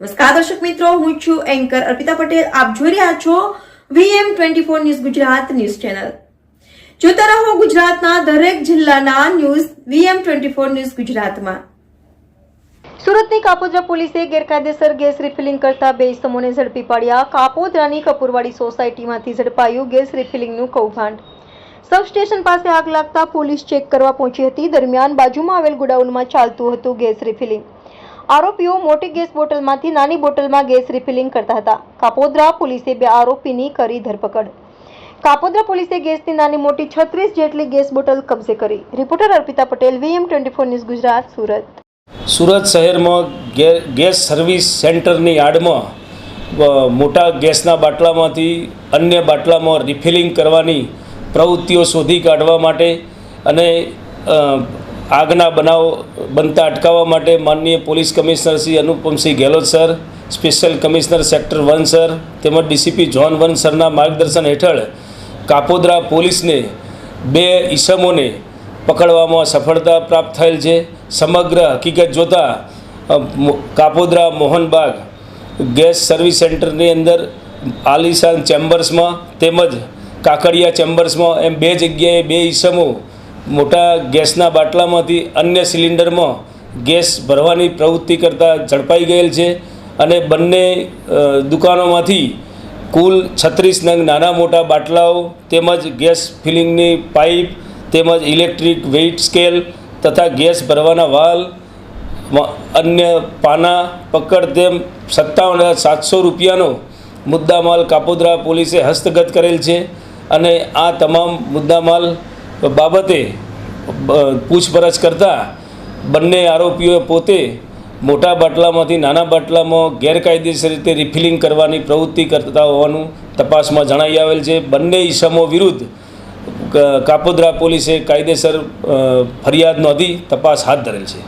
નમસ્કાર દર્શક મિત્રો, હું છું એન્કર અર્પિતા પટેલ. આપ જોઈ રહ્યા છો VM24 news Gujarat news channel. જોતા રહો ગુજરાતના દરેક જિલ્લાના ન્યૂઝ VM24 ન્યૂઝ ગુજરાતમાં. સુરતની કાપોદ્રા પોલીસે ગેરકાયદેસર ગેસ રિફિલિંગ કરતા બે ઇસમોને ઝડપી પાડ્યા. કાપોદ્રાની કપૂરવાડી સોસાયટીમાંથી ઝડપાયું ગેસ રિફિલિંગનું કૌભાંડ. સબસ્ટેશન પાસે આગ લાગતા પોલીસ ચેક કરવા પહોંચી હતી. દરમિયાન બાજુમાં આવેલ ગોડાઉનમાં ચાલતું હતું ગેસ રિફિલિંગ. આરોપીઓ મોટી ગેસ બોટલમાંથી નાની બોટલમાં ગેસ રિફિલિંગ કરતા હતા. કાપોદ્રા પોલીસે બે આરોપીની કરી ધરપકડ. કાપોદ્રા પોલીસે ગેસની નાની મોટી 36 જેટલી ગેસ બોટલ કબજે કરી. Reporter Arpita Patel, VM24 news Gujarat, Surat. Surat શહેરમાં ગેસ સર્વિસ સેન્ટરની આડમાં મોટા ગેસના બાટલામાંથી અન્ય બાટલામાં રિફિલિંગ કરવાની પ્રવૃત્તિઓ શોધી કાઢવા માટે અને આગના બનાવ બનતા અટકાવવા માટે માનનીય police commissioner Shri Anupamsinh Gehlot sir, special commissioner sector 1 sir તેમજ ડીસીપી ઝોન 1 સરના માર્ગદર્શન હેઠળ કાપોદ્રા પોલીસને બે ઈસમોને પકડવામાં સફળતા પ્રાપ્ત થયેલ છે. સમગ્ર હકીકત જોતાં કાપોદ્રા મોહનબાગ ગેસ સર્વિસ સેન્ટરની અંદર આલિશાન ચેમ્બર્સમાં તેમજ કાકડિયા ચેમ્બર્સમાં એમ બે જગ્યાએ બે ઈસમો મોટા ગેસના બાટલામાંથી અન્ય સિલિન્ડરમાં ગેસ ભરવાની પ્રવૃત્તિ કરતાં ઝડપાઈ ગયેલ છે અને બંને દુકાનોમાંથી કુલ 36 નંગ નાના મોટા બાટલાઓ તેમજ ગેસ ફિલિંગની પાઇપ તેમજ ઇલેક્ટ્રિક વેઇટ સ્કેલ તથા ગેસ ભરવાના વાલ, અન્ય પાના, પકડ તેમ 57,700 રૂપિયાનો મુદ્દામાલ કાપોદ્રા પોલીસે હસ્તગત કરેલ છે અને આ તમામ મુદ્દામાલ બાબતે પૂછપરછ કરતાં બંને આરોપીઓએ પોતે મોટા બાટલામાંથી નાના બાટલામાં ગેરકાયદેસર રીતે રિફિલિંગ કરવાની પ્રવૃત્તિ કરતા હોવાનું તપાસમાં જણાઈ આવેલ છે. બંને ઇસમો વિરુદ્ધ કાપોદ્રા પોલીસે કાયદેસર ફરિયાદ નોંધી તપાસ હાથ ધરેલ છે.